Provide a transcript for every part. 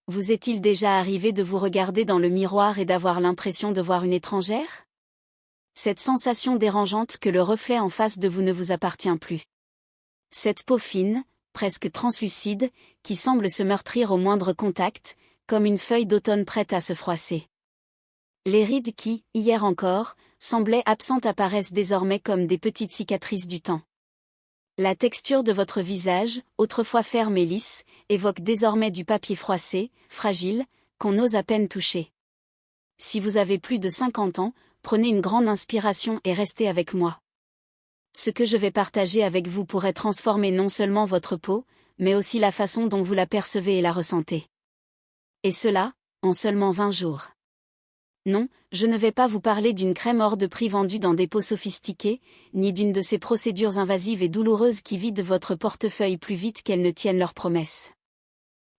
Vous est-il déjà arrivé de vous regarder dans le miroir et d'avoir l'impression de voir une étrangère? Cette sensation dérangeante que le reflet en face de vous ne vous appartient plus. Cette peau fine, presque translucide, qui semble se meurtrir au moindre contact, comme une feuille d'automne prête à se froisser. Les rides qui, hier encore, semblaient absentes apparaissent désormais comme des petites cicatrices du temps. La texture de votre visage, autrefois ferme et lisse, évoque désormais du papier froissé, fragile, qu'on ose à peine toucher. Si vous avez plus de 50 ans, prenez une grande inspiration et restez avec moi. Ce que je vais partager avec vous pourrait transformer non seulement votre peau, mais aussi la façon dont vous la percevez et la ressentez. Et cela, en seulement 20 jours. Non, je ne vais pas vous parler d'une crème hors de prix vendue dans des pots sophistiqués, ni d'une de ces procédures invasives et douloureuses qui vident votre portefeuille plus vite qu'elles ne tiennent leurs promesses.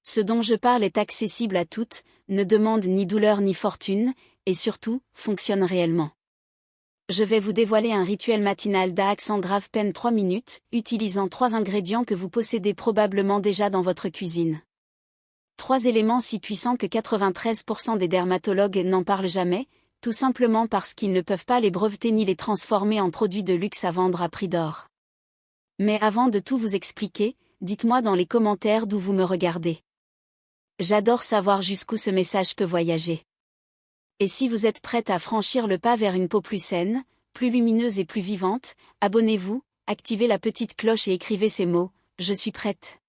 Ce dont je parle est accessible à toutes, ne demande ni douleur ni fortune, et surtout, fonctionne réellement. Je vais vous dévoiler un rituel matinal d'Axe en grave peine 3 minutes, utilisant 3 ingrédients que vous possédez probablement déjà dans votre cuisine. 3 éléments si puissants que 93% des dermatologues n'en parlent jamais, tout simplement parce qu'ils ne peuvent pas les breveter ni les transformer en produits de luxe à vendre à prix d'or. Mais avant de tout vous expliquer, dites-moi dans les commentaires d'où vous me regardez. J'adore savoir jusqu'où ce message peut voyager. Et si vous êtes prête à franchir le pas vers une peau plus saine, plus lumineuse et plus vivante, abonnez-vous, activez la petite cloche et écrivez ces mots, je suis prête.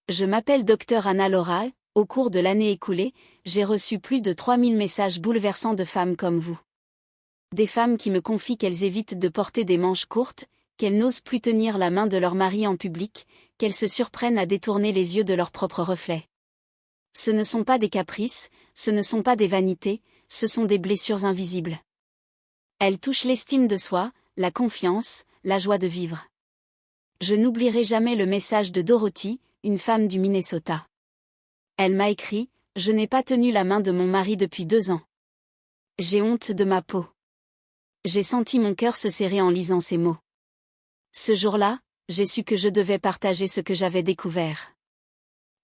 Je m'appelle Dr Anna Laura, au cours de l'année écoulée, j'ai reçu plus de 3000 messages bouleversants de femmes comme vous. Des femmes qui me confient qu'elles évitent de porter des manches courtes, qu'elles n'osent plus tenir la main de leur mari en public, qu'elles se surprennent à détourner les yeux de leur propre reflet. Ce ne sont pas des caprices, ce ne sont pas des vanités, ce sont des blessures invisibles. Elles touchent l'estime de soi, la confiance, la joie de vivre. Je n'oublierai jamais le message de Dorothy, une femme du Minnesota. Elle m'a écrit, « Je n'ai pas tenu la main de mon mari depuis 2 ans. J'ai honte de ma peau. » J'ai senti mon cœur se serrer en lisant ces mots. Ce jour-là, j'ai su que je devais partager ce que j'avais découvert.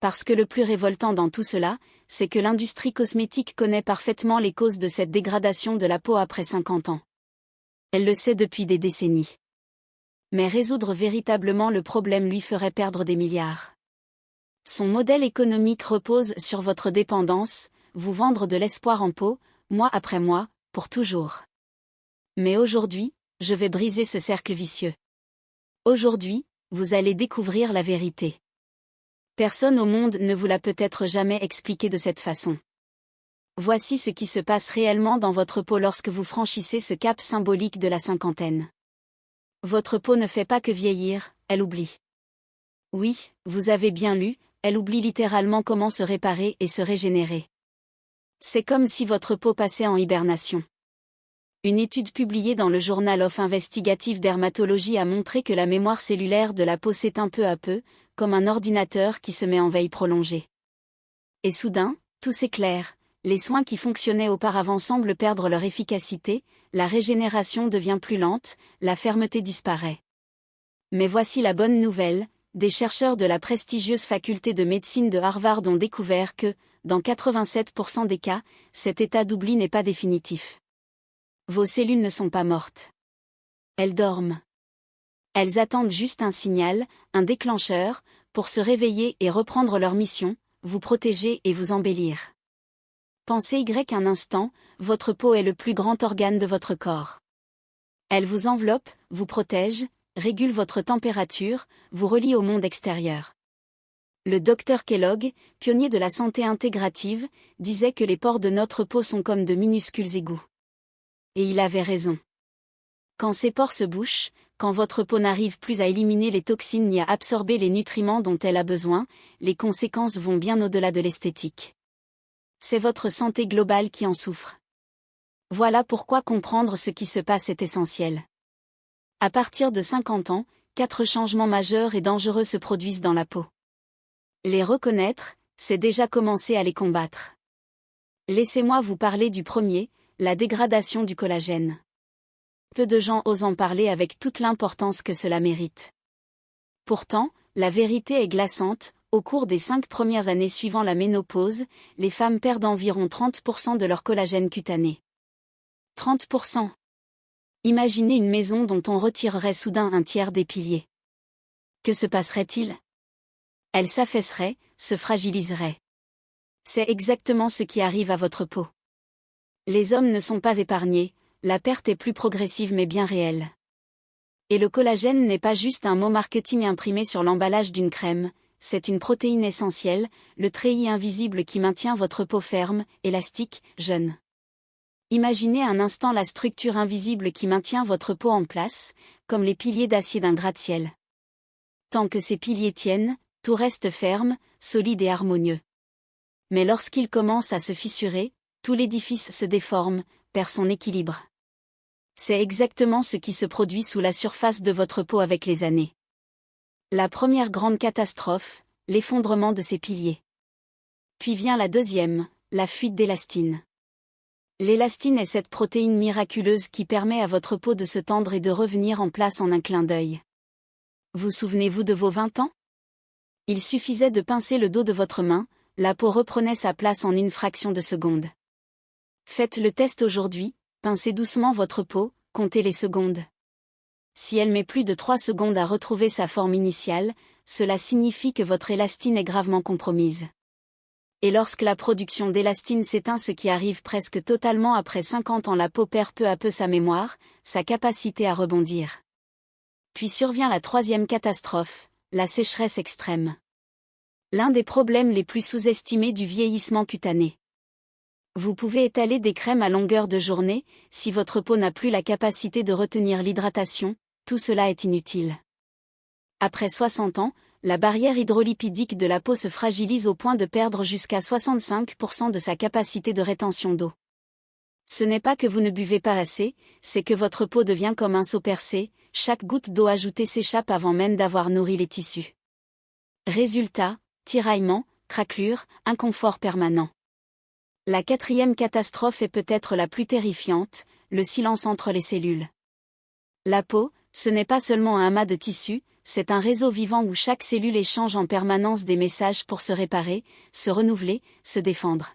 Parce que le plus révoltant dans tout cela, c'est que l'industrie cosmétique connaît parfaitement les causes de cette dégradation de la peau après 50 ans. Elle le sait depuis des décennies. Mais résoudre véritablement le problème lui ferait perdre des milliards. Son modèle économique repose sur votre dépendance, vous vendre de l'espoir en peau, mois après mois, pour toujours. Mais aujourd'hui, je vais briser ce cercle vicieux. Aujourd'hui, vous allez découvrir la vérité. Personne au monde ne vous l'a peut-être jamais expliqué de cette façon. Voici ce qui se passe réellement dans votre peau lorsque vous franchissez ce cap symbolique de la cinquantaine. Votre peau ne fait pas que vieillir, elle oublie. Oui, vous avez bien lu, elle oublie littéralement comment se réparer et se régénérer. C'est comme si votre peau passait en hibernation. Une étude publiée dans le Journal of Investigative Dermatology a montré que la mémoire cellulaire de la peau s'éteint peu à peu, comme un ordinateur qui se met en veille prolongée. Et soudain, tout s'éclaire, les soins qui fonctionnaient auparavant semblent perdre leur efficacité, la régénération devient plus lente, la fermeté disparaît. Mais voici la bonne nouvelle, des chercheurs de la prestigieuse faculté de médecine de Harvard ont découvert que, dans 87% des cas, cet état d'oubli n'est pas définitif. Vos cellules ne sont pas mortes. Elles dorment. Elles attendent juste un signal, un déclencheur, pour se réveiller et reprendre leur mission, vous protéger et vous embellir. Pensez un instant, votre peau est le plus grand organe de votre corps. Elle vous enveloppe, vous protège, régule votre température, vous relie au monde extérieur. Le docteur Kellogg, pionnier de la santé intégrative, disait que les pores de notre peau sont comme de minuscules égouts. Et il avait raison. Quand ces pores se bouchent, quand votre peau n'arrive plus à éliminer les toxines ni à absorber les nutriments dont elle a besoin, les conséquences vont bien au-delà de l'esthétique. C'est votre santé globale qui en souffre. Voilà pourquoi comprendre ce qui se passe est essentiel. À partir de 50 ans, 4 changements majeurs et dangereux se produisent dans la peau. Les reconnaître, c'est déjà commencer à les combattre. Laissez-moi vous parler du premier, la dégradation du collagène. Peu de gens osent en parler avec toute l'importance que cela mérite. Pourtant, la vérité est glaçante, au cours des 5 premières années suivant la ménopause, les femmes perdent environ 30% de leur collagène cutané. 30%. Imaginez une maison dont on retirerait soudain un tiers des piliers. Que se passerait-il? Elle s'affaisserait, se fragiliserait. C'est exactement ce qui arrive à votre peau. Les hommes ne sont pas épargnés, la perte est plus progressive mais bien réelle. Et le collagène n'est pas juste un mot marketing imprimé sur l'emballage d'une crème, c'est une protéine essentielle, le treillis invisible qui maintient votre peau ferme, élastique, jeune. Imaginez un instant la structure invisible qui maintient votre peau en place, comme les piliers d'acier d'un gratte-ciel. Tant que ces piliers tiennent, tout reste ferme, solide et harmonieux. Mais lorsqu'ils commencent à se fissurer, tout l'édifice se déforme, perd son équilibre. C'est exactement ce qui se produit sous la surface de votre peau avec les années. La première grande catastrophe, l'effondrement de ces piliers. Puis vient la deuxième, la fuite d'élastine. L'élastine est cette protéine miraculeuse qui permet à votre peau de se tendre et de revenir en place en un clin d'œil. Vous souvenez-vous de vos 20 ans? Il suffisait de pincer le dos de votre main, la peau reprenait sa place en une fraction de seconde. Faites le test aujourd'hui, pincez doucement votre peau, comptez les secondes. Si elle met plus de 3 secondes à retrouver sa forme initiale, cela signifie que votre élastine est gravement compromise. Et lorsque la production d'élastine s'éteint, ce qui arrive presque totalement après 50 ans, la peau perd peu à peu sa mémoire, sa capacité à rebondir. Puis survient la troisième catastrophe, la sécheresse extrême. L'un des problèmes les plus sous-estimés du vieillissement cutané. Vous pouvez étaler des crèmes à longueur de journée, si votre peau n'a plus la capacité de retenir l'hydratation, tout cela est inutile. Après 60 ans, la barrière hydrolipidique de la peau se fragilise au point de perdre jusqu'à 65% de sa capacité de rétention d'eau. Ce n'est pas que vous ne buvez pas assez, c'est que votre peau devient comme un seau percé, chaque goutte d'eau ajoutée s'échappe avant même d'avoir nourri les tissus. Résultat, tiraillement, craquelure, inconfort permanent. La quatrième catastrophe est peut-être la plus terrifiante, le silence entre les cellules. La peau, ce n'est pas seulement un amas de tissus, c'est un réseau vivant où chaque cellule échange en permanence des messages pour se réparer, se renouveler, se défendre.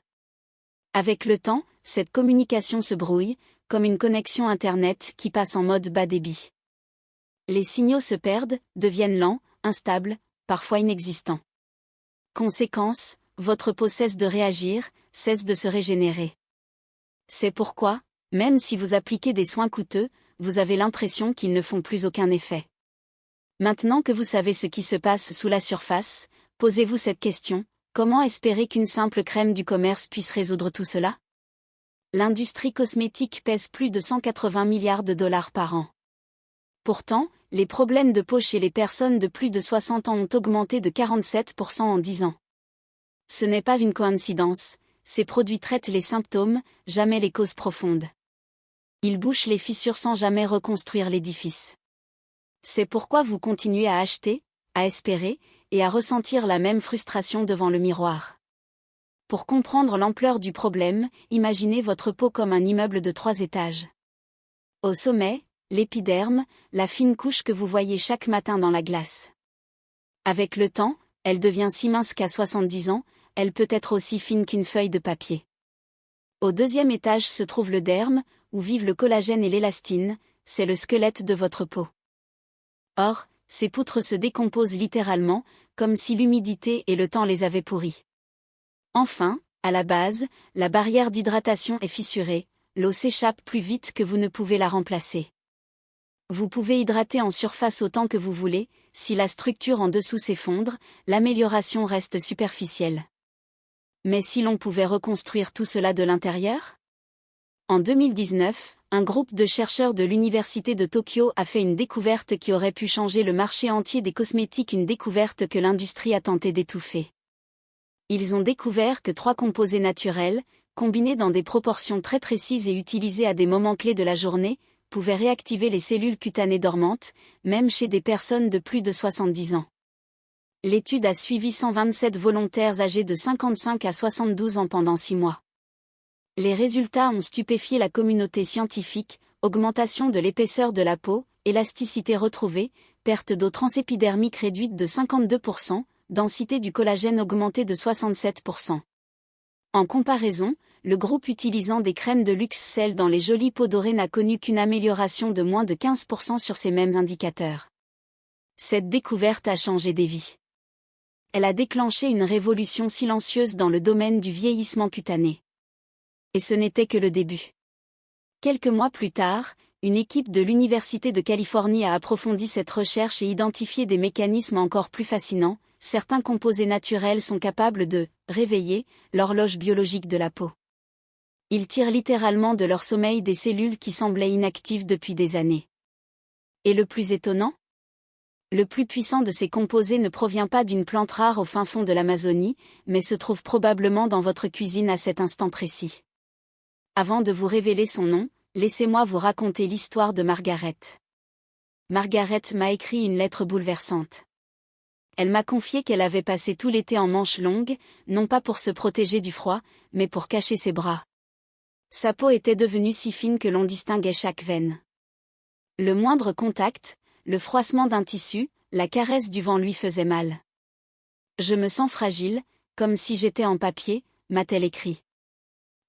Avec le temps, cette communication se brouille, comme une connexion Internet qui passe en mode bas débit. Les signaux se perdent, deviennent lents, instables, parfois inexistants. Conséquence, votre peau cesse de réagir, cesse de se régénérer. C'est pourquoi, même si vous appliquez des soins coûteux, vous avez l'impression qu'ils ne font plus aucun effet. Maintenant que vous savez ce qui se passe sous la surface, posez-vous cette question, comment espérer qu'une simple crème du commerce puisse résoudre tout cela? L'industrie cosmétique pèse plus de 180 milliards de dollars par an. Pourtant, les problèmes de peau chez les personnes de plus de 60 ans ont augmenté de 47% en 10 ans. Ce n'est pas une coïncidence, ces produits traitent les symptômes, jamais les causes profondes. Ils bouchent les fissures sans jamais reconstruire l'édifice. C'est pourquoi vous continuez à acheter, à espérer, et à ressentir la même frustration devant le miroir. Pour comprendre l'ampleur du problème, imaginez votre peau comme un immeuble de 3 étages. Au sommet, l'épiderme, la fine couche que vous voyez chaque matin dans la glace. Avec le temps, elle devient si mince qu'à 70 ans, elle peut être aussi fine qu'une feuille de papier. Au deuxième étage se trouve le derme, où vivent le collagène et l'élastine, c'est le squelette de votre peau. Or, ces poutres se décomposent littéralement, comme si l'humidité et le temps les avaient pourries. Enfin, à la base, la barrière d'hydratation est fissurée, l'eau s'échappe plus vite que vous ne pouvez la remplacer. Vous pouvez hydrater en surface autant que vous voulez, si la structure en dessous s'effondre, l'amélioration reste superficielle. Mais si l'on pouvait reconstruire tout cela de l'intérieur? En 2019, un groupe de chercheurs de l'Université de Tokyo a fait une découverte qui aurait pu changer le marché entier des cosmétiques, une découverte que l'industrie a tenté d'étouffer. Ils ont découvert que 3 composés naturels, combinés dans des proportions très précises et utilisés à des moments clés de la journée, pouvaient réactiver les cellules cutanées dormantes, même chez des personnes de plus de 70 ans. L'étude a suivi 127 volontaires âgés de 55 à 72 ans pendant 6 mois. Les résultats ont stupéfié la communauté scientifique, augmentation de l'épaisseur de la peau, élasticité retrouvée, perte d'eau transépidermique réduite de 52%, densité du collagène augmentée de 67%. En comparaison, le groupe utilisant des crèmes de luxe Cell dans les jolies peaux dorées n'a connu qu'une amélioration de moins de 15% sur ces mêmes indicateurs. Cette découverte a changé des vies. Elle a déclenché une révolution silencieuse dans le domaine du vieillissement cutané. Et ce n'était que le début. Quelques mois plus tard, une équipe de l'Université de Californie a approfondi cette recherche et identifié des mécanismes encore plus fascinants. Certains composés naturels sont capables de « réveiller » l'horloge biologique de la peau. Ils tirent littéralement de leur sommeil des cellules qui semblaient inactives depuis des années. Et le plus étonnant ? Le plus puissant de ces composés ne provient pas d'une plante rare au fin fond de l'Amazonie, mais se trouve probablement dans votre cuisine à cet instant précis. Avant de vous révéler son nom, laissez-moi vous raconter l'histoire de Margaret. Margaret m'a écrit une lettre bouleversante. Elle m'a confié qu'elle avait passé tout l'été en manches longues, non pas pour se protéger du froid, mais pour cacher ses bras. Sa peau était devenue si fine que l'on distinguait chaque veine. Le moindre contact, le froissement d'un tissu, la caresse du vent lui faisait mal. Je me sens fragile, comme si j'étais en papier, m'a-t-elle écrit.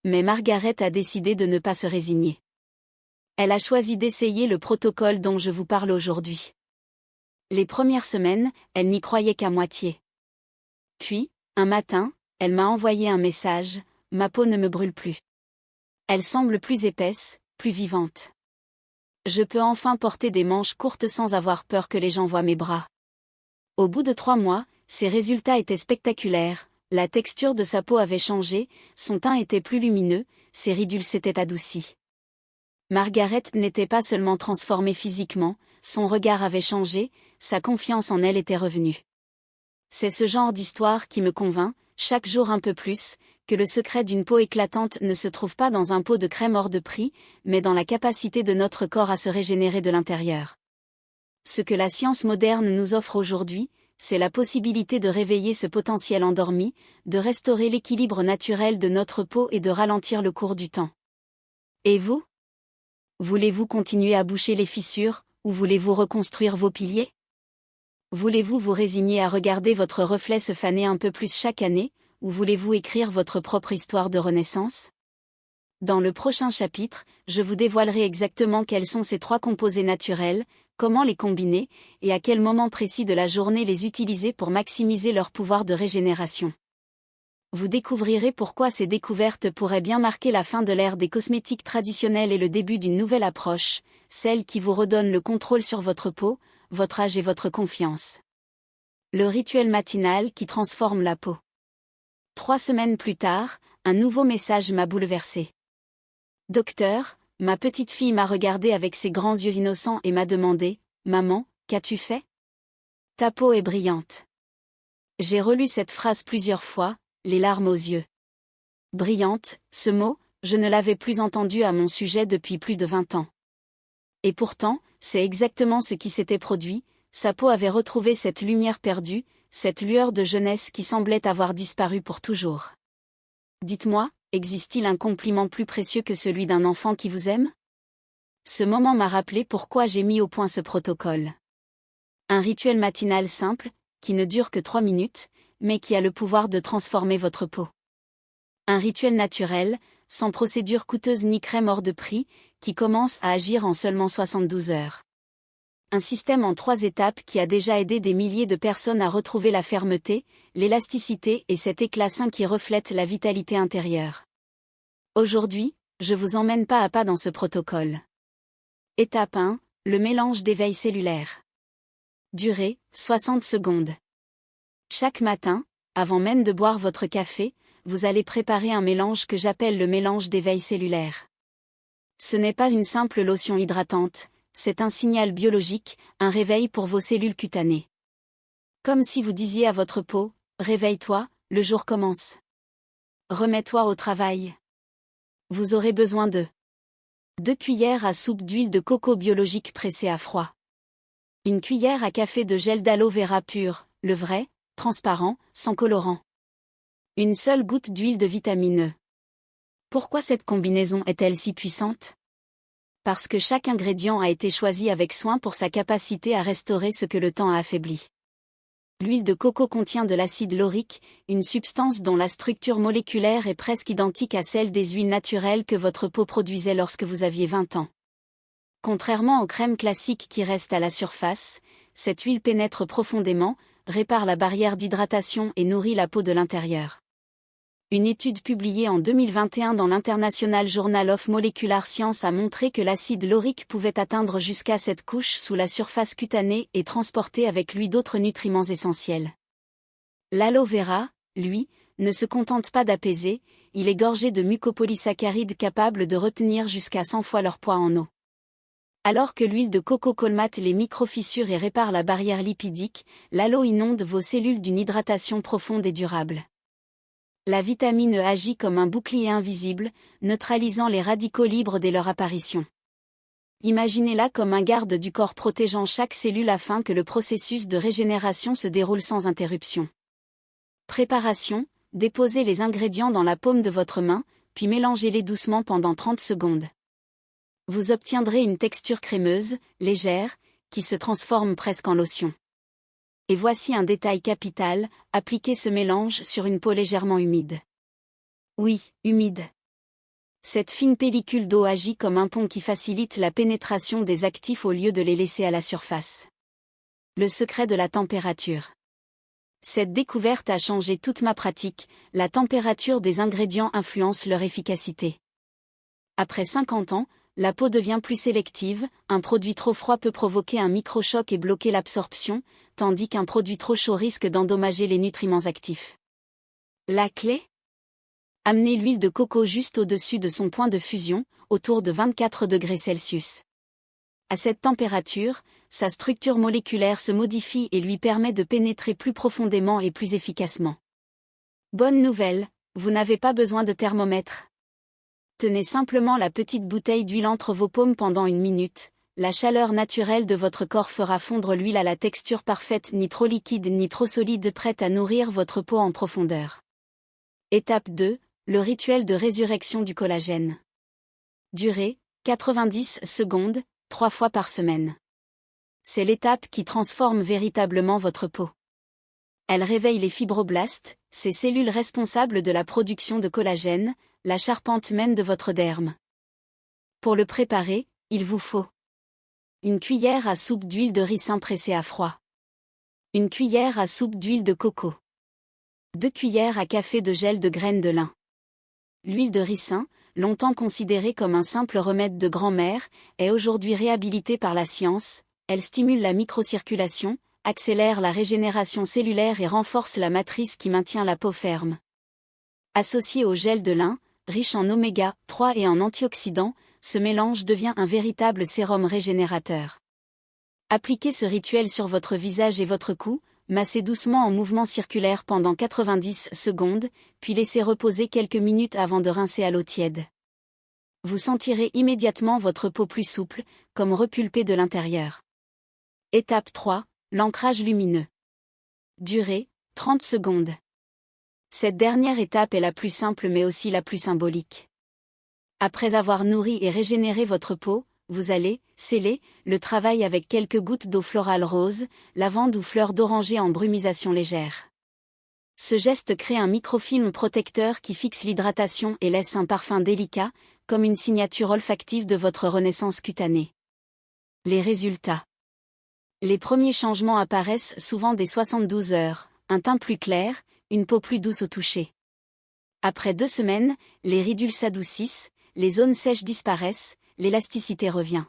Mais Margaret a décidé de ne pas se résigner. Elle a choisi d'essayer le protocole dont je vous parle aujourd'hui. Les premières semaines, elle n'y croyait qu'à moitié. Puis, un matin, elle m'a envoyé un message, ma peau ne me brûle plus. Elle semble plus épaisse, plus vivante. Je peux enfin porter des manches courtes sans avoir peur que les gens voient mes bras. Au bout de 3 mois, ses résultats étaient spectaculaires, la texture de sa peau avait changé, son teint était plus lumineux, ses ridules s'étaient adoucies. Margaret n'était pas seulement transformée physiquement, son regard avait changé, sa confiance en elle était revenue. C'est ce genre d'histoire qui me convainc, chaque jour un peu plus, que le secret d'une peau éclatante ne se trouve pas dans un pot de crème hors de prix, mais dans la capacité de notre corps à se régénérer de l'intérieur. Ce que la science moderne nous offre aujourd'hui, c'est la possibilité de réveiller ce potentiel endormi, de restaurer l'équilibre naturel de notre peau et de ralentir le cours du temps. Et vous ? Voulez-vous continuer à boucher les fissures, ou voulez-vous reconstruire vos piliers ? Voulez-vous vous résigner à regarder votre reflet se faner un peu plus chaque année, ou voulez-vous écrire votre propre histoire de renaissance ? Dans le prochain chapitre, je vous dévoilerai exactement quels sont ces 3 composés naturels, comment les combiner, et à quel moment précis de la journée les utiliser pour maximiser leur pouvoir de régénération. Vous découvrirez pourquoi ces découvertes pourraient bien marquer la fin de l'ère des cosmétiques traditionnels et le début d'une nouvelle approche, celle qui vous redonne le contrôle sur votre peau, votre âge et votre confiance. Le rituel matinal qui transforme la peau. 3 semaines plus tard, un nouveau message m'a bouleversé. Docteur, ma petite fille m'a regardé avec ses grands yeux innocents et m'a demandé, « Maman, qu'as-tu fait ? Ta peau est brillante. » J'ai relu cette phrase plusieurs fois, les larmes aux yeux. Brillante, ce mot, je ne l'avais plus entendu à mon sujet depuis plus de 20 ans. Et pourtant, c'est exactement ce qui s'était produit, sa peau avait retrouvé cette lumière perdue, cette lueur de jeunesse qui semblait avoir disparu pour toujours. Dites-moi, existe-t-il un compliment plus précieux que celui d'un enfant qui vous aime ? Ce moment m'a rappelé pourquoi j'ai mis au point ce protocole. Un rituel matinal simple, qui ne dure que 3 minutes, mais qui a le pouvoir de transformer votre peau. Un rituel naturel, sans procédure coûteuse ni crème hors de prix, qui commence à agir en seulement 72 heures. Un système en 3 étapes qui a déjà aidé des milliers de personnes à retrouver la fermeté, l'élasticité et cet éclat sain qui reflète la vitalité intérieure. Aujourd'hui, je vous emmène pas à pas dans ce protocole. Étape 1, le mélange d'éveil cellulaire. Durée, 60 secondes. Chaque matin, avant même de boire votre café, vous allez préparer un mélange que j'appelle le mélange d'éveil cellulaire. Ce n'est pas une simple lotion hydratante, c'est un signal biologique, un réveil pour vos cellules cutanées. Comme si vous disiez à votre peau, « Réveille-toi, le jour commence. Remets-toi au travail. » Vous aurez besoin de 2 cuillères à soupe d'huile de coco biologique pressée à froid. 1 cuillère à café de gel d'aloe vera pur, le vrai, transparent, sans colorant. 1 seule goutte d'huile de vitamine E. Pourquoi cette combinaison est-elle si puissante ? Parce que chaque ingrédient a été choisi avec soin pour sa capacité à restaurer ce que le temps a affaibli. L'huile de coco contient de l'acide laurique, une substance dont la structure moléculaire est presque identique à celle des huiles naturelles que votre peau produisait lorsque vous aviez 20 ans. Contrairement aux crèmes classiques qui restent à la surface, cette huile pénètre profondément, répare la barrière d'hydratation et nourrit la peau de l'intérieur. Une étude publiée en 2021 dans l'International Journal of Molecular Science a montré que l'acide laurique pouvait atteindre jusqu'à cette couche sous la surface cutanée et transporter avec lui d'autres nutriments essentiels. L'aloe vera, lui, ne se contente pas d'apaiser, il est gorgé de mucopolysaccharides capables de retenir jusqu'à 100 fois leur poids en eau. Alors que l'huile de coco colmate les microfissures et répare la barrière lipidique, l'aloe inonde vos cellules d'une hydratation profonde et durable. La vitamine E agit comme un bouclier invisible, neutralisant les radicaux libres dès leur apparition. Imaginez-la comme un garde du corps protégeant chaque cellule afin que le processus de régénération se déroule sans interruption. Préparation: déposez les ingrédients dans la paume de votre main, puis mélangez-les doucement pendant 30 secondes. Vous obtiendrez une texture crémeuse, légère, qui se transforme presque en lotion. Et voici un détail capital, appliquez ce mélange sur une peau légèrement humide. Oui, humide. Cette fine pellicule d'eau agit comme un pont qui facilite la pénétration des actifs au lieu de les laisser à la surface. Le secret de la température. Cette découverte a changé toute ma pratique, la température des ingrédients influence leur efficacité. Après 50 ans, la peau devient plus sélective, un produit trop froid peut provoquer un microchoc et bloquer l'absorption, tandis qu'un produit trop chaud risque d'endommager les nutriments actifs. La clé? Amenez l'huile de coco juste au-dessus de son point de fusion, autour de 24 degrés Celsius. À cette température, sa structure moléculaire se modifie et lui permet de pénétrer plus profondément et plus efficacement. Bonne nouvelle, vous n'avez pas besoin de thermomètre. Tenez simplement la petite bouteille d'huile entre vos paumes pendant 1 minute, la chaleur naturelle de votre corps fera fondre l'huile à la texture parfaite, ni trop liquide ni trop solide, prête à nourrir votre peau en profondeur. Étape 2, le rituel de résurrection du collagène. Durée, 90 secondes, 3 fois par semaine. C'est l'étape qui transforme véritablement votre peau. Elle réveille les fibroblastes, ces cellules responsables de la production de collagène, la charpente même de votre derme. Pour le préparer, il vous faut 1 cuillère à soupe d'huile de ricin pressée à froid. 1 cuillère à soupe d'huile de coco. 2 cuillères à café de gel de graines de lin. L'huile de ricin, longtemps considérée comme un simple remède de grand-mère, est aujourd'hui réhabilitée par la science. Elle stimule la microcirculation, accélère la régénération cellulaire et renforce la matrice qui maintient la peau ferme. Associé au gel de lin, riche en oméga 3 et en antioxydants, ce mélange devient un véritable sérum régénérateur. Appliquez ce rituel sur votre visage et votre cou, massez doucement en mouvement circulaire pendant 90 secondes, puis laissez reposer quelques minutes avant de rincer à l'eau tiède. Vous sentirez immédiatement votre peau plus souple, comme repulpée de l'intérieur. Étape 3, l'ancrage lumineux. Durée, 30 secondes. Cette dernière étape est la plus simple mais aussi la plus symbolique. Après avoir nourri et régénéré votre peau, vous allez sceller le travail avec quelques gouttes d'eau florale rose, lavande ou fleur d'oranger en brumisation légère. Ce geste crée un microfilm protecteur qui fixe l'hydratation et laisse un parfum délicat, comme une signature olfactive de votre renaissance cutanée. Les résultats. Les premiers changements apparaissent souvent dès 72 heures, un teint plus clair, une peau plus douce au toucher. Après 2 semaines, les ridules s'adoucissent, les zones sèches disparaissent, l'élasticité revient.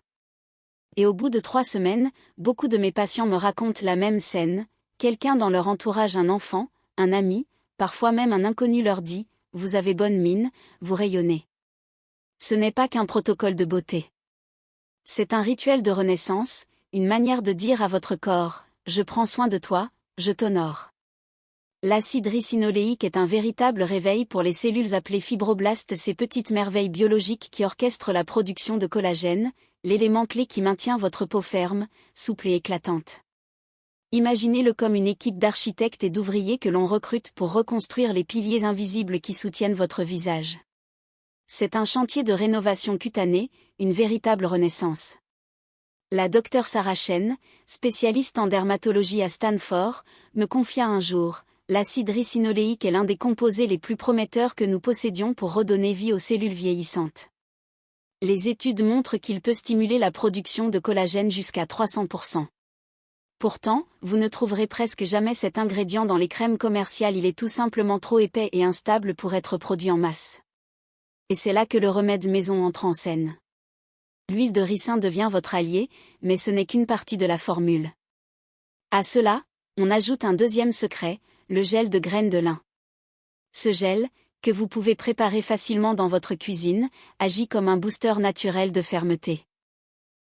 Et au bout de 3 semaines, beaucoup de mes patients me racontent la même scène, quelqu'un dans leur entourage, un enfant, un ami, parfois même un inconnu leur dit « Vous avez bonne mine, vous rayonnez ». Ce n'est pas qu'un protocole de beauté. C'est un rituel de renaissance, une manière de dire à votre corps « Je prends soin de toi, je t'honore ». L'acide ricinoléique est un véritable réveil pour les cellules appelées fibroblastes, ces petites merveilles biologiques qui orchestrent la production de collagène, l'élément clé qui maintient votre peau ferme, souple et éclatante. Imaginez-le comme une équipe d'architectes et d'ouvriers que l'on recrute pour reconstruire les piliers invisibles qui soutiennent votre visage. C'est un chantier de rénovation cutanée, une véritable renaissance. La docteure Sarah Chen, spécialiste en dermatologie à Stanford, me confia un jour, l'acide ricinoléique est l'un des composés les plus prometteurs que nous possédions pour redonner vie aux cellules vieillissantes. Les études montrent qu'il peut stimuler la production de collagène jusqu'à 300%. Pourtant, vous ne trouverez presque jamais cet ingrédient dans les crèmes commerciales, il est tout simplement trop épais et instable pour être produit en masse. Et c'est là que le remède maison entre en scène. L'huile de ricin devient votre allié, mais ce n'est qu'une partie de la formule. À cela, on ajoute un deuxième secret, le gel de graines de lin. Ce gel, que vous pouvez préparer facilement dans votre cuisine, agit comme un booster naturel de fermeté.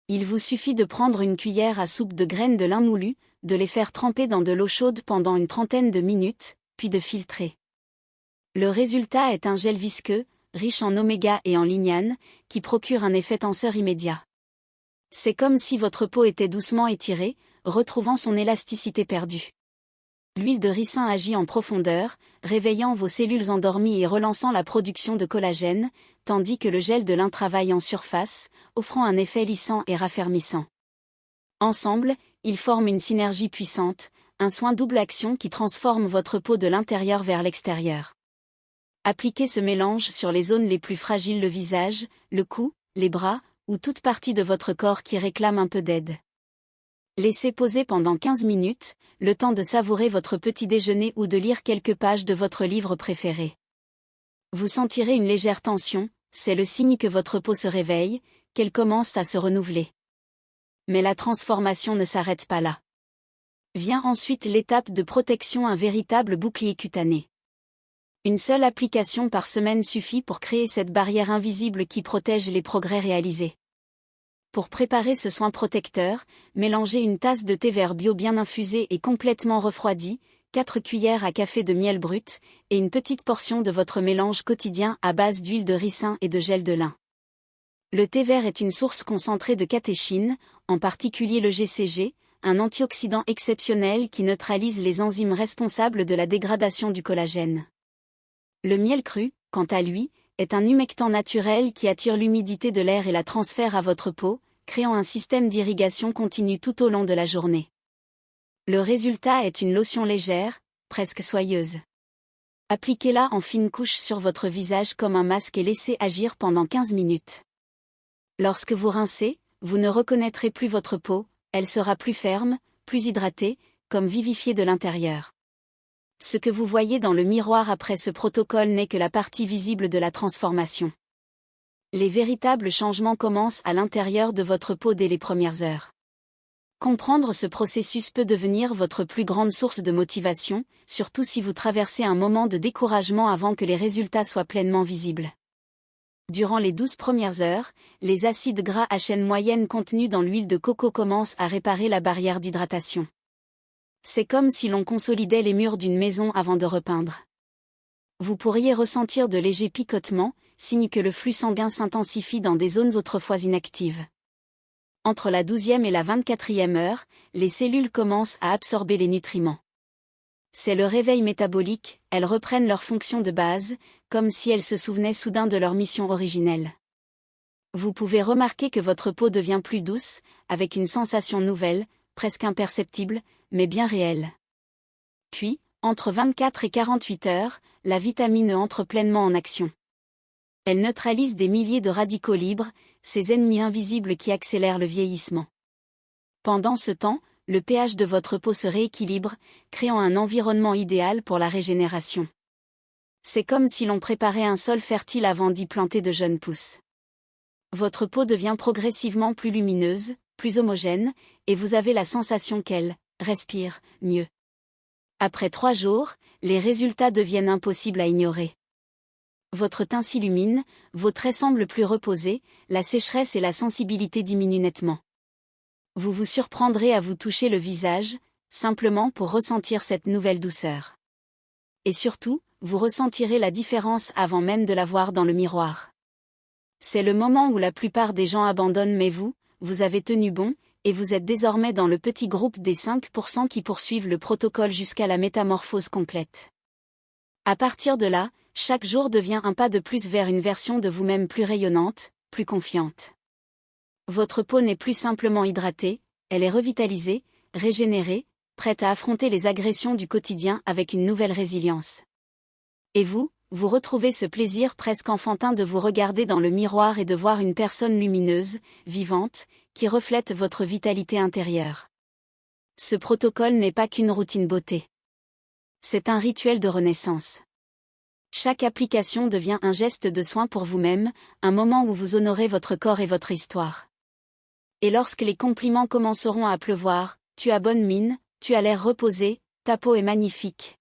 Il vous suffit de prendre une cuillère à soupe de graines de lin moulues, de les faire tremper dans de l'eau chaude pendant une trentaine de minutes, puis de filtrer. Le résultat est un gel visqueux, riche en oméga et en lignane, qui procure un effet tenseur immédiat. C'est comme si votre peau était doucement étirée, retrouvant son élasticité perdue. L'huile de ricin agit en profondeur, réveillant vos cellules endormies et relançant la production de collagène, tandis que le gel de lin travaille en surface, offrant un effet lissant et raffermissant. Ensemble, ils forment une synergie puissante, un soin double action qui transforme votre peau de l'intérieur vers l'extérieur. Appliquez ce mélange sur les zones les plus fragiles, le visage, le cou, les bras, ou toute partie de votre corps qui réclame un peu d'aide. Laissez poser pendant 15 minutes, le temps de savourer votre petit déjeuner ou de lire quelques pages de votre livre préféré. Vous sentirez une légère tension, c'est le signe que votre peau se réveille, qu'elle commence à se renouveler. Mais la transformation ne s'arrête pas là. Vient ensuite l'étape de protection, un véritable bouclier cutané. Une seule application par semaine suffit pour créer cette barrière invisible qui protège les progrès réalisés. Pour préparer ce soin protecteur, mélangez une tasse de thé vert bio bien infusé et complètement refroidi, 4 cuillères à café de miel brut, et une petite portion de votre mélange quotidien à base d'huile de ricin et de gel de lin. Le thé vert est une source concentrée de catéchine, en particulier le GCG, un antioxydant exceptionnel qui neutralise les enzymes responsables de la dégradation du collagène. Le miel cru, quant à lui, est un humectant naturel qui attire l'humidité de l'air et la transfère à votre peau, créant un système d'irrigation continue tout au long de la journée. Le résultat est une lotion légère, presque soyeuse. Appliquez-la en fine couche sur votre visage comme un masque et laissez agir pendant 15 minutes. Lorsque vous rincez, vous ne reconnaîtrez plus votre peau, elle sera plus ferme, plus hydratée, comme vivifiée de l'intérieur. Ce que vous voyez dans le miroir après ce protocole n'est que la partie visible de la transformation. Les véritables changements commencent à l'intérieur de votre peau dès les premières heures. Comprendre ce processus peut devenir votre plus grande source de motivation, surtout si vous traversez un moment de découragement avant que les résultats soient pleinement visibles. Durant les 12 premières heures, les acides gras à chaîne moyenne contenus dans l'huile de coco commencent à réparer la barrière d'hydratation. C'est comme si l'on consolidait les murs d'une maison avant de repeindre. Vous pourriez ressentir de légers picotements, signe que le flux sanguin s'intensifie dans des zones autrefois inactives. Entre la 12e et la 24e heure, les cellules commencent à absorber les nutriments. C'est le réveil métabolique, elles reprennent leur fonction de base, comme si elles se souvenaient soudain de leur mission originelle. Vous pouvez remarquer que votre peau devient plus douce, avec une sensation nouvelle, presque imperceptible, mais bien réelle. Puis, entre 24 et 48 heures, la vitamine E entre pleinement en action. Elle neutralise des milliers de radicaux libres, ces ennemis invisibles qui accélèrent le vieillissement. Pendant ce temps, le pH de votre peau se rééquilibre, créant un environnement idéal pour la régénération. C'est comme si l'on préparait un sol fertile avant d'y planter de jeunes pousses. Votre peau devient progressivement plus lumineuse, plus homogène, et vous avez la sensation qu'elle respire mieux. Après 3 jours, les résultats deviennent impossibles à ignorer. Votre teint s'illumine, vos traits semblent plus reposés, la sécheresse et la sensibilité diminuent nettement. Vous vous surprendrez à vous toucher le visage, simplement pour ressentir cette nouvelle douceur. Et surtout, vous ressentirez la différence avant même de la voir dans le miroir. C'est le moment où la plupart des gens abandonnent, mais vous avez tenu bon, et vous êtes désormais dans le petit groupe des 5% qui poursuivent le protocole jusqu'à la métamorphose complète. À partir de là, chaque jour devient un pas de plus vers une version de vous-même plus rayonnante, plus confiante. Votre peau n'est plus simplement hydratée, elle est revitalisée, régénérée, prête à affronter les agressions du quotidien avec une nouvelle résilience. Et vous retrouvez ce plaisir presque enfantin de vous regarder dans le miroir et de voir une personne lumineuse, vivante, qui reflète votre vitalité intérieure. Ce protocole n'est pas qu'une routine beauté. C'est un rituel de renaissance. Chaque application devient un geste de soin pour vous-même, un moment où vous honorez votre corps et votre histoire. Et lorsque les compliments commenceront à pleuvoir, tu as bonne mine, tu as l'air reposé, ta peau est magnifique.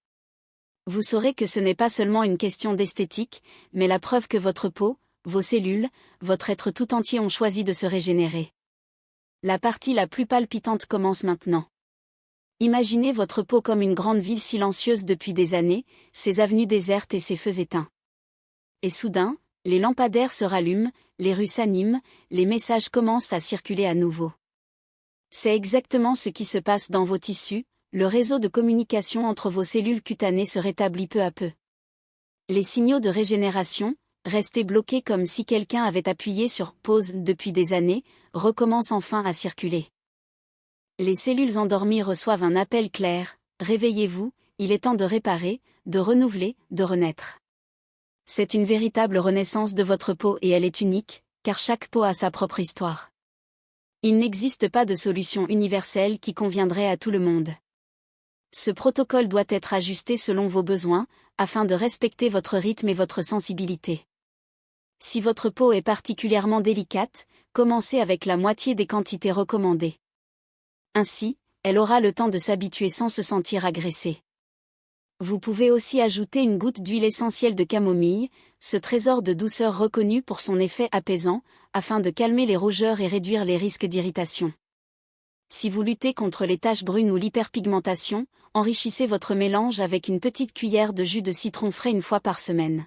Vous saurez que ce n'est pas seulement une question d'esthétique, mais la preuve que votre peau, vos cellules, votre être tout entier ont choisi de se régénérer. La partie la plus palpitante commence maintenant. Imaginez votre peau comme une grande ville silencieuse depuis des années, ses avenues désertes et ses feux éteints. Et soudain, les lampadaires se rallument, les rues s'animent, les messages commencent à circuler à nouveau. C'est exactement ce qui se passe dans vos tissus, le réseau de communication entre vos cellules cutanées se rétablit peu à peu. Les signaux de régénération, restés bloqués comme si quelqu'un avait appuyé sur « pause » depuis des années, recommencent enfin à circuler. Les cellules endormies reçoivent un appel clair, « Réveillez-vous, il est temps de réparer, de renouveler, de renaître ». C'est une véritable renaissance de votre peau et elle est unique, car chaque peau a sa propre histoire. Il n'existe pas de solution universelle qui conviendrait à tout le monde. Ce protocole doit être ajusté selon vos besoins, afin de respecter votre rythme et votre sensibilité. Si votre peau est particulièrement délicate, commencez avec la moitié des quantités recommandées. Ainsi, elle aura le temps de s'habituer sans se sentir agressée. Vous pouvez aussi ajouter une goutte d'huile essentielle de camomille, ce trésor de douceur reconnu pour son effet apaisant, afin de calmer les rougeurs et réduire les risques d'irritation. Si vous luttez contre les taches brunes ou l'hyperpigmentation, enrichissez votre mélange avec une petite cuillère de jus de citron frais une fois par semaine.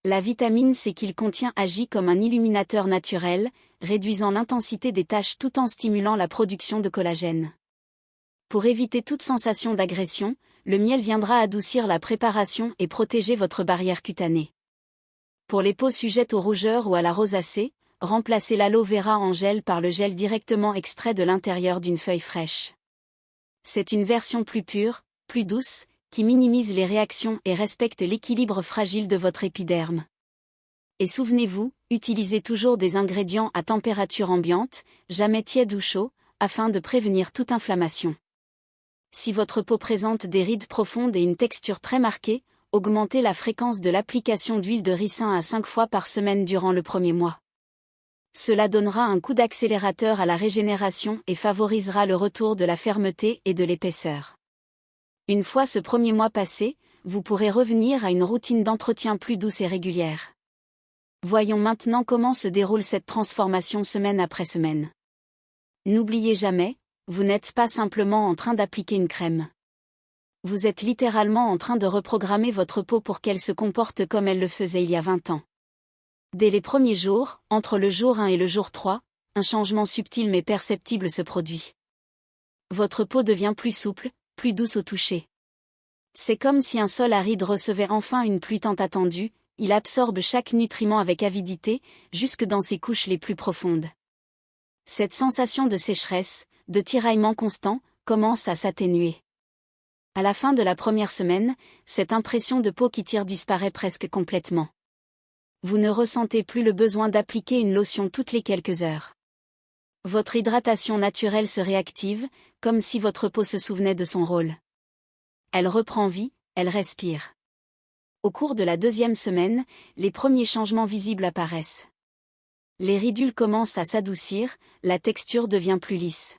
La vitamine C qu'il contient agit comme un illuminateur naturel, réduisant l'intensité des taches tout en stimulant la production de collagène. Pour éviter toute sensation d'agression, le miel viendra adoucir la préparation et protéger votre barrière cutanée. Pour les peaux sujettes aux rougeurs ou à la rosacée, remplacez l'aloe vera en gel par le gel directement extrait de l'intérieur d'une feuille fraîche. C'est une version plus pure, plus douce, qui minimise les réactions et respecte l'équilibre fragile de votre épiderme. Et souvenez-vous, utilisez toujours des ingrédients à température ambiante, jamais tiède ou chaud, afin de prévenir toute inflammation. Si votre peau présente des rides profondes et une texture très marquée, augmentez la fréquence de l'application d'huile de ricin à 5 fois par semaine durant le premier mois. Cela donnera un coup d'accélérateur à la régénération et favorisera le retour de la fermeté et de l'épaisseur. Une fois ce premier mois passé, vous pourrez revenir à une routine d'entretien plus douce et régulière. Voyons maintenant comment se déroule cette transformation semaine après semaine. N'oubliez jamais, vous n'êtes pas simplement en train d'appliquer une crème. Vous êtes littéralement en train de reprogrammer votre peau pour qu'elle se comporte comme elle le faisait il y a 20 ans. Dès les premiers jours, entre le jour 1 et le jour 3, un changement subtil mais perceptible se produit. Votre peau devient plus souple, plus douce au toucher. C'est comme si un sol aride recevait enfin une pluie tant attendue, il absorbe chaque nutriment avec avidité, jusque dans ses couches les plus profondes. Cette sensation de sécheresse, de tiraillement constant, commence à s'atténuer. À la fin de la première semaine, cette impression de peau qui tire disparaît presque complètement. Vous ne ressentez plus le besoin d'appliquer une lotion toutes les quelques heures. Votre hydratation naturelle se réactive, comme si votre peau se souvenait de son rôle. Elle reprend vie, elle respire. Au cours de la deuxième semaine, les premiers changements visibles apparaissent. Les ridules commencent à s'adoucir, la texture devient plus lisse.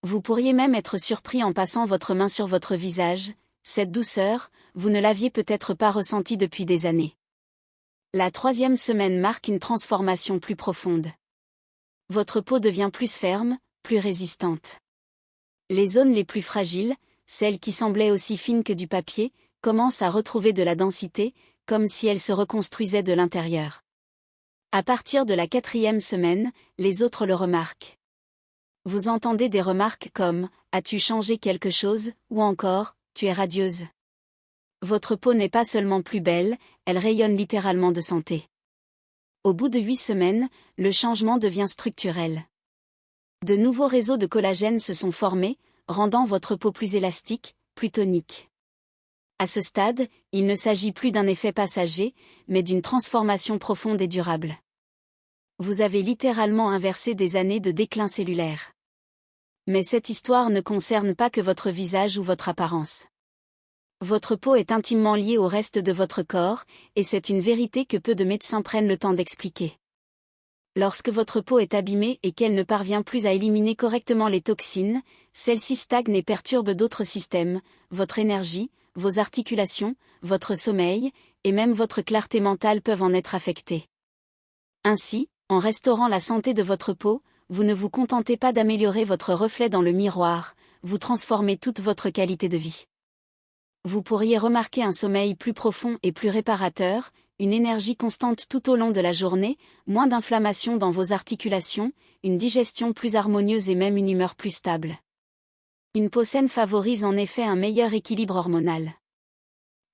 Vous pourriez même être surpris en passant votre main sur votre visage, cette douceur, vous ne l'aviez peut-être pas ressentie depuis des années. La troisième semaine marque une transformation plus profonde. Votre peau devient plus ferme, plus résistante. Les zones les plus fragiles, celles qui semblaient aussi fines que du papier, commencent à retrouver de la densité, comme si elles se reconstruisaient de l'intérieur. À partir de la quatrième semaine, les autres le remarquent. Vous entendez des remarques comme « As-tu changé quelque chose ?» ou encore « Tu es radieuse ». Votre peau n'est pas seulement plus belle, elle rayonne littéralement de santé. Au bout de 8 semaines, le changement devient structurel. De nouveaux réseaux de collagène se sont formés, rendant votre peau plus élastique, plus tonique. À ce stade, il ne s'agit plus d'un effet passager, mais d'une transformation profonde et durable. Vous avez littéralement inversé des années de déclin cellulaire. Mais cette histoire ne concerne pas que votre visage ou votre apparence. Votre peau est intimement liée au reste de votre corps, et c'est une vérité que peu de médecins prennent le temps d'expliquer. Lorsque votre peau est abîmée et qu'elle ne parvient plus à éliminer correctement les toxines, celles-ci stagnent et perturbent d'autres systèmes, votre énergie, vos articulations, votre sommeil, et même votre clarté mentale peuvent en être affectées. Ainsi, en restaurant la santé de votre peau, vous ne vous contentez pas d'améliorer votre reflet dans le miroir, vous transformez toute votre qualité de vie. Vous pourriez remarquer un sommeil plus profond et plus réparateur, une énergie constante tout au long de la journée, moins d'inflammation dans vos articulations, une digestion plus harmonieuse et même une humeur plus stable. Une peau saine favorise en effet un meilleur équilibre hormonal.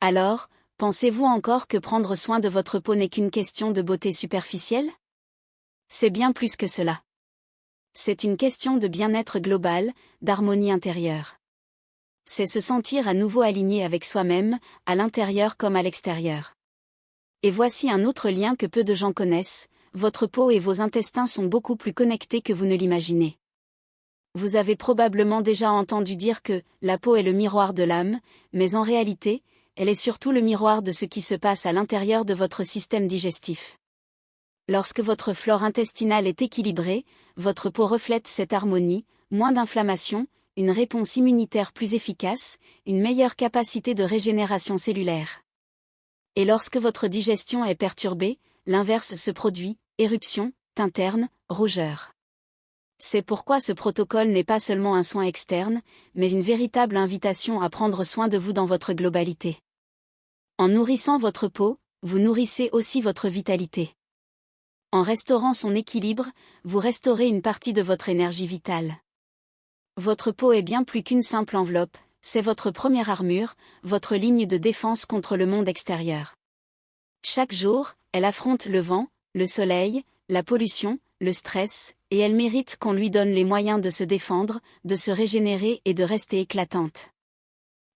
Alors, pensez-vous encore que prendre soin de votre peau n'est qu'une question de beauté superficielle ? C'est bien plus que cela. C'est une question de bien-être global, d'harmonie intérieure. C'est se sentir à nouveau aligné avec soi-même, à l'intérieur comme à l'extérieur. Et voici un autre lien que peu de gens connaissent, votre peau et vos intestins sont beaucoup plus connectés que vous ne l'imaginez. Vous avez probablement déjà entendu dire que la peau est le miroir de l'âme, mais en réalité, elle est surtout le miroir de ce qui se passe à l'intérieur de votre système digestif. Lorsque votre flore intestinale est équilibrée, votre peau reflète cette harmonie, moins d'inflammation, une réponse immunitaire plus efficace, une meilleure capacité de régénération cellulaire. Et lorsque votre digestion est perturbée, l'inverse se produit, éruption, teint terne, rougeur. C'est pourquoi ce protocole n'est pas seulement un soin externe, mais une véritable invitation à prendre soin de vous dans votre globalité. En nourrissant votre peau, vous nourrissez aussi votre vitalité. En restaurant son équilibre, vous restaurez une partie de votre énergie vitale. Votre peau est bien plus qu'une simple enveloppe, c'est votre première armure, votre ligne de défense contre le monde extérieur. Chaque jour, elle affronte le vent, le soleil, la pollution, le stress, et elle mérite qu'on lui donne les moyens de se défendre, de se régénérer et de rester éclatante.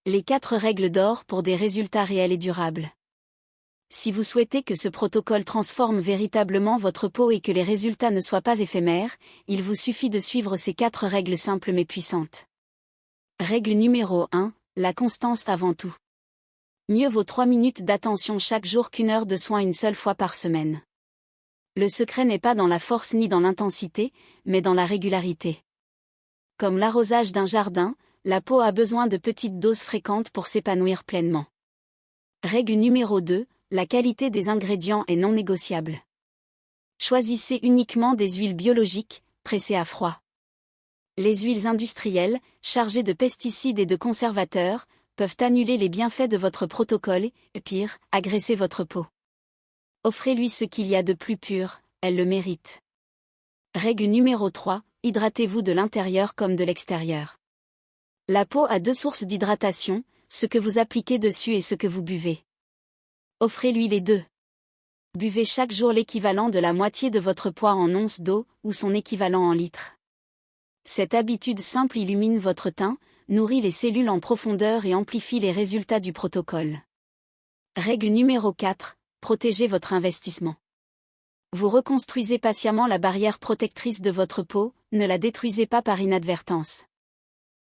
Les 4 règles d'or pour des résultats réels et durables. Si vous souhaitez que ce protocole transforme véritablement votre peau et que les résultats ne soient pas éphémères, il vous suffit de suivre ces 4 règles simples mais puissantes. Règle numéro 1, la constance avant tout. Mieux vaut 3 minutes d'attention chaque jour qu'1 heure de soin une seule fois par semaine. Le secret n'est pas dans la force ni dans l'intensité, mais dans la régularité. Comme l'arrosage d'un jardin, la peau a besoin de petites doses fréquentes pour s'épanouir pleinement. Règle numéro 2, la qualité des ingrédients est non négociable. Choisissez uniquement des huiles biologiques, pressées à froid. Les huiles industrielles, chargées de pesticides et de conservateurs, peuvent annuler les bienfaits de votre protocole et, pire, agresser votre peau. Offrez-lui ce qu'il y a de plus pur, elle le mérite. Règle numéro 3, hydratez-vous de l'intérieur comme de l'extérieur. La peau a 2 sources d'hydratation, ce que vous appliquez dessus et ce que vous buvez. Offrez-lui les 2. Buvez chaque jour l'équivalent de la moitié de votre poids en onces d'eau, ou son équivalent en litres. Cette habitude simple illumine votre teint, nourrit les cellules en profondeur et amplifie les résultats du protocole. Règle numéro 4, protégez votre investissement. Vous reconstruisez patiemment la barrière protectrice de votre peau, ne la détruisez pas par inadvertance.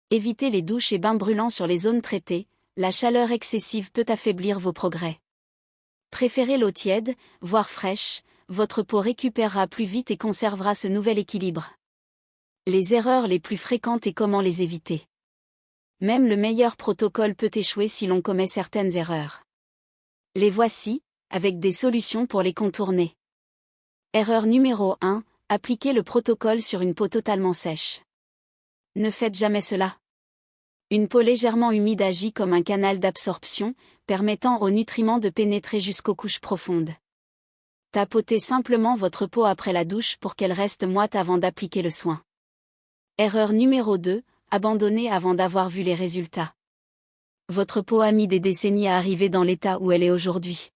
Évitez les douches et bains brûlants sur les zones traitées, la chaleur excessive peut affaiblir vos progrès. Préférez l'eau tiède, voire fraîche, votre peau récupérera plus vite et conservera ce nouvel équilibre. Les erreurs les plus fréquentes et comment les éviter. Même le meilleur protocole peut échouer si l'on commet certaines erreurs. Les voici, avec des solutions pour les contourner. Erreur numéro 1, appliquez le protocole sur une peau totalement sèche. Ne faites jamais cela. Une peau légèrement humide agit comme un canal d'absorption, permettant aux nutriments de pénétrer jusqu'aux couches profondes. Tapotez simplement votre peau après la douche pour qu'elle reste moite avant d'appliquer le soin. Erreur numéro 2, abandonnez avant d'avoir vu les résultats. Votre peau a mis des décennies à arriver dans l'état où elle est aujourd'hui.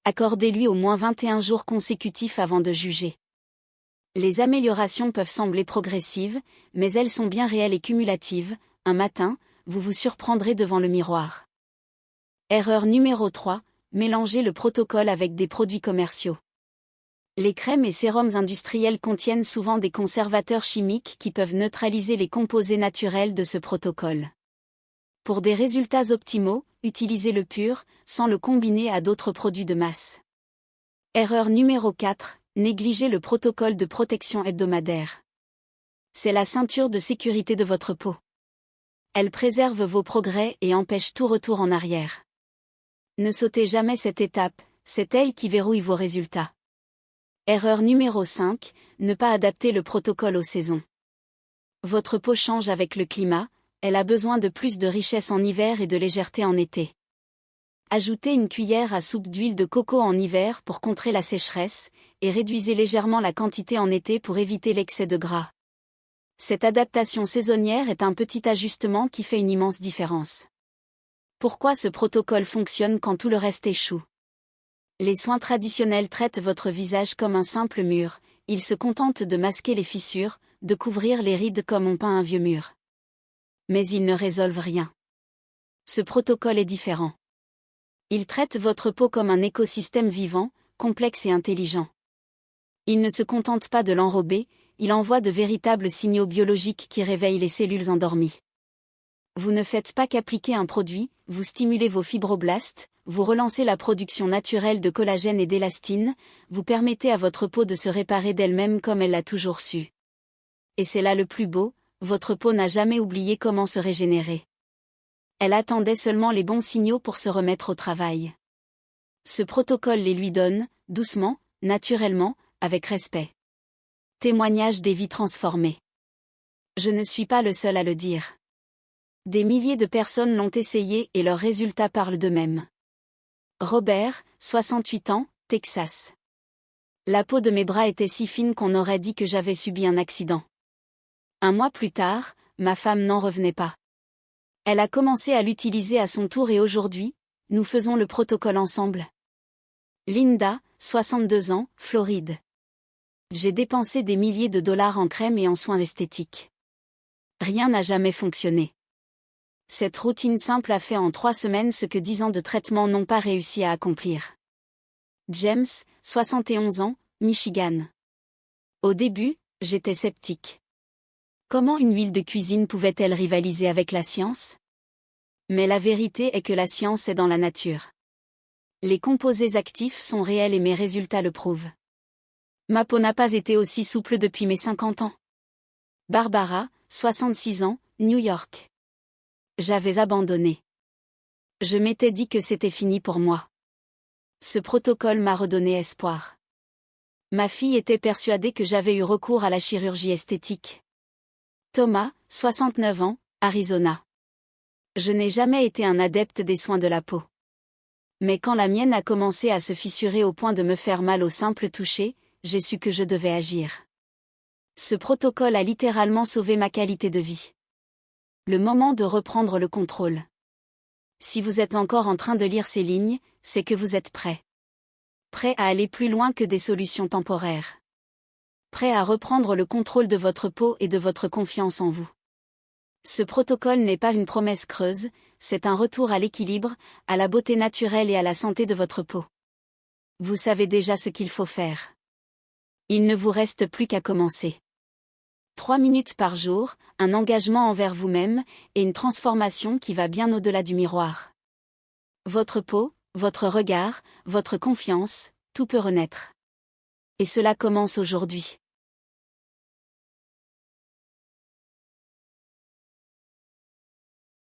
Accordez-lui au moins 21 jours consécutifs avant de juger. Les améliorations peuvent sembler progressives, mais elles sont bien réelles et cumulatives. Un matin, vous vous surprendrez devant le miroir. Erreur numéro 3, mélangez le protocole avec des produits commerciaux. Les crèmes et sérums industriels contiennent souvent des conservateurs chimiques qui peuvent neutraliser les composés naturels de ce protocole. Pour des résultats optimaux, utilisez le pur, sans le combiner à d'autres produits de masse. Erreur numéro 4, négligez le protocole de protection hebdomadaire. C'est la ceinture de sécurité de votre peau. Elle préserve vos progrès et empêche tout retour en arrière. Ne sautez jamais cette étape, c'est elle qui verrouille vos résultats. Erreur numéro 5, ne pas adapter le protocole aux saisons. Votre peau change avec le climat, elle a besoin de plus de richesse en hiver et de légèreté en été. Ajoutez une cuillère à soupe d'huile de coco en hiver pour contrer la sécheresse, et réduisez légèrement la quantité en été pour éviter l'excès de gras. Cette adaptation saisonnière est un petit ajustement qui fait une immense différence. Pourquoi ce protocole fonctionne quand tout le reste échoue? Les soins traditionnels traitent votre visage comme un simple mur, ils se contentent de masquer les fissures, de couvrir les rides comme on peint un vieux mur. Mais ils ne résolvent rien. Ce protocole est différent. Il traite votre peau comme un écosystème vivant, complexe et intelligent. Il ne se contente pas de l'enrober, il envoie de véritables signaux biologiques qui réveillent les cellules endormies. Vous ne faites pas qu'appliquer un produit, vous stimulez vos fibroblastes, vous relancez la production naturelle de collagène et d'élastine, vous permettez à votre peau de se réparer d'elle-même comme elle l'a toujours su. Et c'est là le plus beau, votre peau n'a jamais oublié comment se régénérer. Elle attendait seulement les bons signaux pour se remettre au travail. Ce protocole les lui donne, doucement, naturellement, avec respect. Témoignage des vies transformées. Je ne suis pas le seul à le dire. Des milliers de personnes l'ont essayé et leurs résultats parlent d'eux-mêmes. Robert, 68 ans, Texas. La peau de mes bras était si fine qu'on aurait dit que j'avais subi un accident. Un mois plus tard, ma femme n'en revenait pas. Elle a commencé à l'utiliser à son tour et aujourd'hui, nous faisons le protocole ensemble. Linda, 62 ans, Floride. J'ai dépensé des milliers de dollars en crème et en soins esthétiques. Rien n'a jamais fonctionné. Cette routine simple a fait en 3 semaines ce que 10 ans de traitement n'ont pas réussi à accomplir. James, 71 ans, Michigan. Au début, j'étais sceptique. Comment une huile de cuisine pouvait-elle rivaliser avec la science? Mais la vérité est que la science est dans la nature. Les composés actifs sont réels et mes résultats le prouvent. Ma peau n'a pas été aussi souple depuis mes 50 ans. Barbara, 66 ans, New York. J'avais abandonné. Je m'étais dit que c'était fini pour moi. Ce protocole m'a redonné espoir. Ma fille était persuadée que j'avais eu recours à la chirurgie esthétique. Thomas, 69 ans, Arizona. Je n'ai jamais été un adepte des soins de la peau. Mais quand la mienne a commencé à se fissurer au point de me faire mal au simple toucher, j'ai su que je devais agir. Ce protocole a littéralement sauvé ma qualité de vie. Le moment de reprendre le contrôle. Si vous êtes encore en train de lire ces lignes, c'est que vous êtes prêt. Prêt à aller plus loin que des solutions temporaires. Prêt à reprendre le contrôle de votre peau et de votre confiance en vous. Ce protocole n'est pas une promesse creuse, c'est un retour à l'équilibre, à la beauté naturelle et à la santé de votre peau. Vous savez déjà ce qu'il faut faire. Il ne vous reste plus qu'à commencer. 3 minutes par jour, un engagement envers vous-même, et une transformation qui va bien au-delà du miroir. Votre peau, votre regard, votre confiance, tout peut renaître. Et cela commence aujourd'hui.